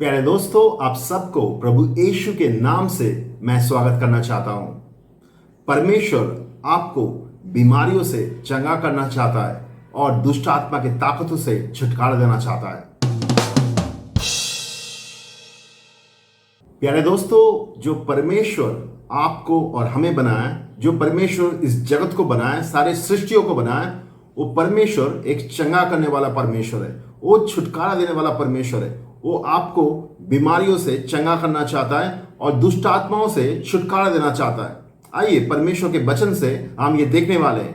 प्यारे दोस्तों, आप सबको प्रभु यीशु के नाम से मैं स्वागत करना चाहता हूं। परमेश्वर आपको बीमारियों से चंगा करना चाहता है और दुष्ट आत्मा की ताकतों से छुटकारा देना चाहता है। प्यारे दोस्तों, जो परमेश्वर आपको और हमें बनाया, जो परमेश्वर इस जगत को बनाया, सारे सृष्टियों को बनाया, वो परमेश्वर एक चंगा करने वाला परमेश्वर है। वो छुटकारा देने वाला परमेश्वर है। वो आपको बीमारियों से चंगा करना चाहता है और दुष्ट आत्माओं से छुटकारा देना चाहता है। आइए परमेश्वर के वचन से हम ये देखने वाले हैं।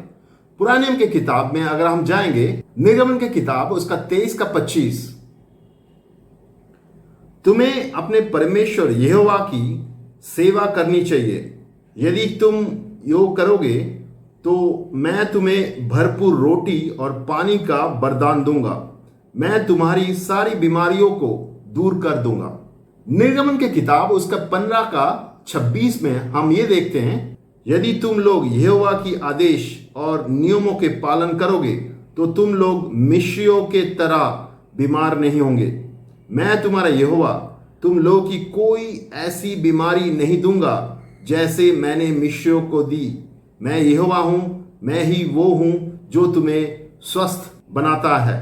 पुराने नियम के किताब में अगर हम जाएंगे, निर्गमन के किताब उसका 23 का 25, तुम्हें अपने परमेश्वर यहोवा की सेवा करनी चाहिए। यदि तुम यो करोगे तो मैं तुम्हें भरपूर रोटी और पानी का वरदान दूंगा। मैं तुम्हारी सारी बीमारियों को दूर कर दूंगा। निर्गमन के किताब उसका 15 का 26 में हम ये देखते हैं, यदि तुम लोग यहोवा की आदेश और नियमों के पालन करोगे तो तुम लोग मिस्रियों के तरह बीमार नहीं होंगे। मैं तुम्हारा यहोवा तुम लोगों की कोई ऐसी बीमारी नहीं दूंगा जैसे मैंने मिस्रियों को दी। मैं यहोवा हूं, मैं ही वो हूं जो तुम्हें स्वस्थ बनाता है।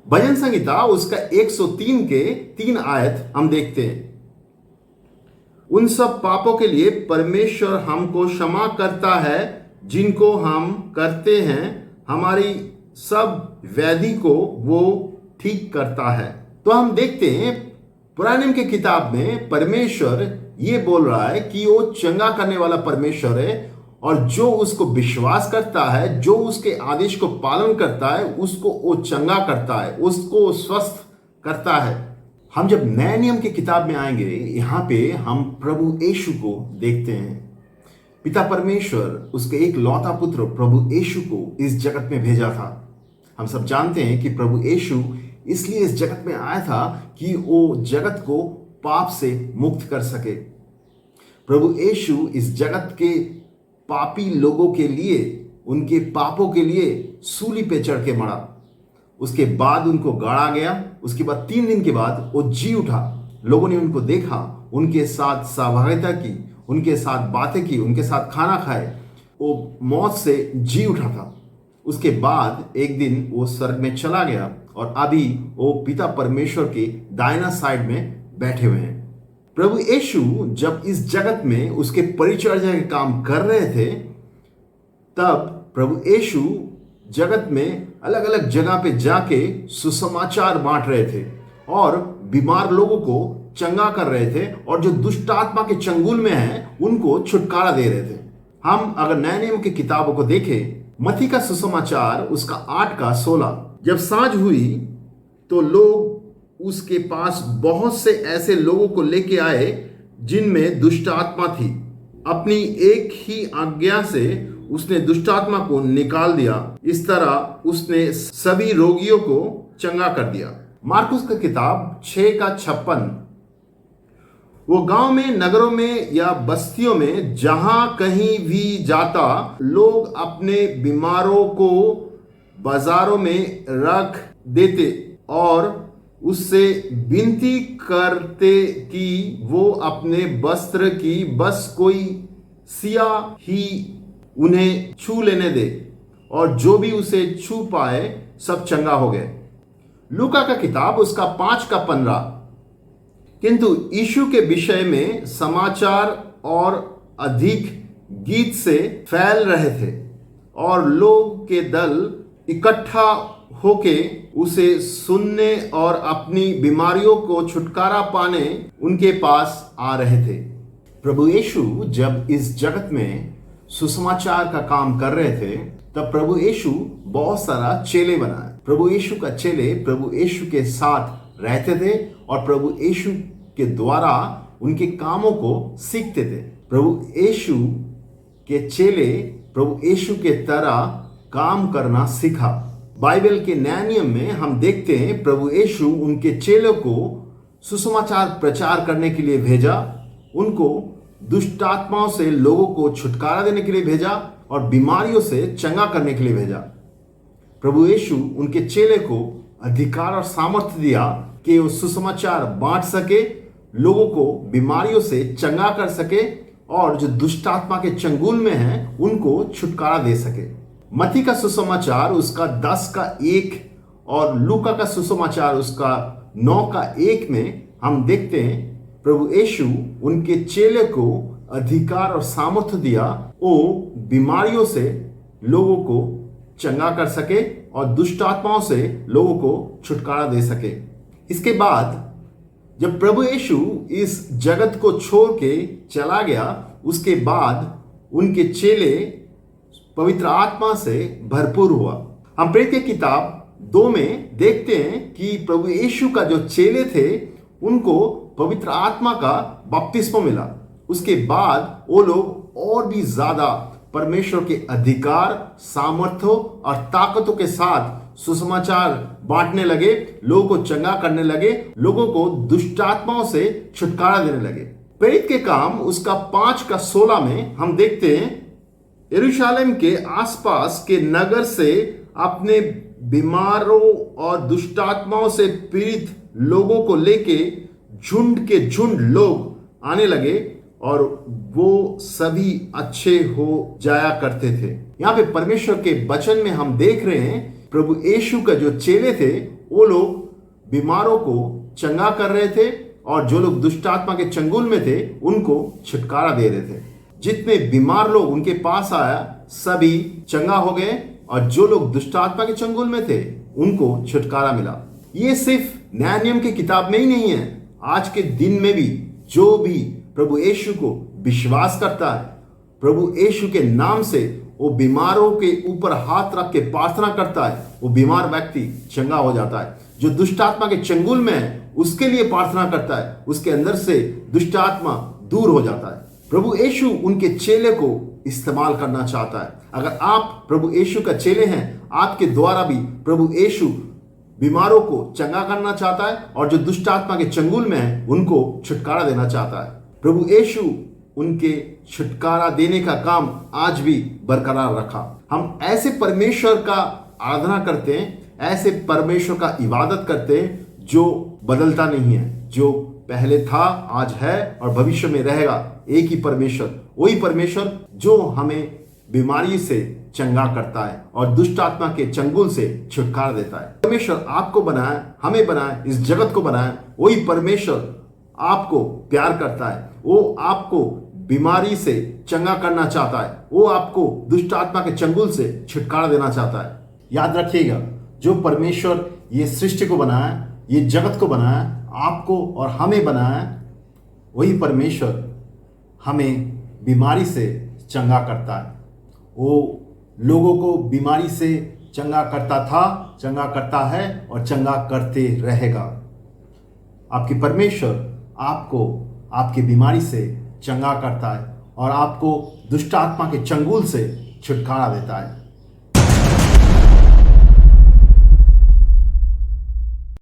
भजन संहिता उसका 103 के 3 आयत हम देखते हैं, उन सब पापों के लिए परमेश्वर हमको क्षमा करता है जिनको हम करते हैं, हमारी सब व्याधि को वो ठीक करता है। तो हम देखते हैं पुराने नियम के किताब में परमेश्वर ये बोल रहा है कि वो चंगा करने वाला परमेश्वर है और जो उसको विश्वास करता है, जो उसके आदेश को पालन करता है, उसको वो चंगा करता है, उसको स्वस्थ करता है। हम जब नए नियम की किताब में आएंगे, यहाँ पे हम प्रभु यीशु को देखते हैं। पिता परमेश्वर उसके एक लौता पुत्र प्रभु यीशु को इस जगत में भेजा था। हम सब जानते हैं कि प्रभु यीशु इसलिए इस जगत में आया था कि वो जगत को पाप से मुक्त कर सके। प्रभु यीशु इस जगत के पापी लोगों के लिए, उनके पापों के लिए सूली पे चढ़ के मरा। उसके बाद उनको गाड़ा गया। उसके बाद 3 दिन के बाद वो जी उठा। लोगों ने उनको देखा, उनके साथ सहभागिता की, उनके साथ बातें की, उनके साथ खाना खाए। वो मौत से जी उठा था। उसके बाद एक दिन वो स्वर्ग में चला गया और अभी वो पिता परमेश्वर के दाहिना साइड में बैठे हुए हैं। प्रभु यीशु जब इस जगत में उसके परिचर्या के काम कर रहे थे, तब प्रभु यीशु जगत में अलग अलग जगह पे जाके सुसमाचार बांट रहे थे और बीमार लोगों को चंगा कर रहे थे और जो दुष्ट आत्मा के चंगुल में हैं उनको छुटकारा दे रहे थे। हम अगर नए नियम की किताबों को देखें, मत्ती का सुसमाचार उसका 8 का 16, जब सांझ हुई तो लोग उसके पास बहुत से ऐसे लोगों को लेके आए जिनमें दुष्ट आत्मा थी। अपनी एक ही आज्ञा से उसने दुष्ट आत्मा को निकाल दिया। इस तरह उसने सभी रोगियों को चंगा कर दिया। मार्कुस का किताब 6 का 56, वो गांव में, नगरों में या बस्तियों में जहां कहीं भी जाता, लोग अपने बीमारों को बाजारों में रख देते और उससे विनती करते कि वो अपने वस्त्र की बस कोई सिया ही उन्हें छू लेने दे, और जो भी उसे छू पाए सब चंगा हो गए। लूका का किताब उसका 5 का 15, किंतु यीशु के विषय में समाचार और अधिक गीत से फैल रहे थे और लोग के दल इकट्ठा होके उसे सुनने और अपनी बीमारियों को छुटकारा पाने उनके पास आ रहे थे। प्रभु यीशु जब इस जगत में सुसमाचार का काम कर रहे थे, तब प्रभु यीशु बहुत सारा चेले बनाए। प्रभु यीशु का चेले प्रभु यीशु के साथ रहते थे और प्रभु यीशु के द्वारा उनके कामों को सीखते थे। प्रभु यीशु के चेले प्रभु यीशु के तरह काम करना सीखा। बाइबल के नए नियम में हम देखते हैं प्रभु यीशु उनके चेलों को सुसमाचार प्रचार करने के लिए भेजा, उनको दुष्ट आत्माओं से लोगों को छुटकारा देने के लिए भेजा और बीमारियों से चंगा करने के लिए भेजा। प्रभु यीशु उनके चेले को अधिकार और सामर्थ्य दिया कि वो सुसमाचार बांट सके, लोगों को बीमारियों से चंगा कर सके और जो दुष्ट आत्मा के चंगुल में हैं उनको छुटकारा दे सके। मत्ती का सुसमाचार उसका 10:1 और लूका का सुसमाचार उसका 9:1 में हम देखते हैं प्रभु यीशु उनके चेले को अधिकार और सामर्थ्य दिया वो बीमारियों से लोगों को चंगा कर सके और दुष्ट आत्माओं से लोगों को छुटकारा दे सके। इसके बाद जब प्रभु यीशु इस जगत को छोड़ के चला गया, उसके बाद उनके चेले पवित्र आत्मा से भरपूर हुआ। हम प्रेरित की किताब 2 में देखते हैं कि प्रभु यीशु का जो चेले थे उनको पवित्र आत्मा का बपतिस्मा मिला। उसके बाद वो लोग और भी ज्यादा परमेश्वर के अधिकार, सामर्थ्य और ताकतों के साथ सुसमाचार बांटने लगे, लोगों को चंगा करने लगे, लोगों को दुष्ट आत्माओं से छुटकारा देने लगे। प्रेरित के काम उसका 5:16 में हम देखते हैं यरूशलेम के आसपास के नगर से अपने बीमारों और दुष्ट आत्माओं से पीड़ित लोगों को लेके झुंड के झुंड लोग आने लगे और वो सभी अच्छे हो जाया करते थे। यहाँ पे परमेश्वर के वचन में हम देख रहे हैं प्रभु यीशु का जो चेले थे वो लोग बीमारों को चंगा कर रहे थे और जो लोग दुष्ट आत्मा के चंगुल में थे उनको छुटकारा दे रहे थे। जितने बीमार लोग उनके पास आया सभी चंगा हो गए और जो लोग दुष्ट आत्मा के चंगुल में थे उनको छुटकारा मिला। ये सिर्फ न्याय नियम की किताब में ही नहीं है, आज के दिन में भी जो भी प्रभु यीशु को विश्वास करता है, प्रभु यीशु के नाम से वो बीमारों के ऊपर हाथ रख के प्रार्थना करता है, वो बीमार व्यक्ति चंगा हो जाता है। जो दुष्ट आत्मा के चंगुल में है उसके लिए प्रार्थना करता है, उसके अंदर से दुष्ट आत्मा दूर हो जाता है। प्रभु यीशु उनके चेले को इस्तेमाल करना चाहता है। अगर आप प्रभु यीशु का चेले हैं, आपके द्वारा भी प्रभु यीशु बीमारों को चंगा करना चाहता है और जो दुष्ट आत्मा के चंगुल में है उनको छुटकारा देना चाहता है। प्रभु यीशु उनके छुटकारा देने का काम आज भी बरकरार रखा। हम ऐसे परमेश्वर का आराधना करते हैं, ऐसे परमेश्वर का इबादत करते हैं जो बदलता नहीं है, जो पहले था, आज है और भविष्य में रहेगा। एक ही परमेश्वर, वही परमेश्वर जो हमें बीमारी से चंगा करता है और दुष्ट आत्मा के चंगुल से छुटकारा देता है। परमेश्वर आपको बनाया, हमें बनाया, इस जगत को बनाया, वही परमेश्वर आपको प्यार करता है। वो आपको बीमारी से चंगा करना चाहता है, वो आपको दुष्ट आत्मा के चंगुल से छुटकारा देना चाहता है। याद रखिएगा, जो परमेश्वर ये सृष्टि को बनाया, ये जगत को बनाया, आपको और हमें बनाया, वही परमेश्वर हमें बीमारी से चंगा करता है। वो लोगों को बीमारी से चंगा करता था, चंगा करता है और चंगा करते रहेगा। आपकी परमेश्वर आपको आपकी बीमारी से चंगा करता है और आपको दुष्ट आत्मा के चंगुल से छुटकारा देता है।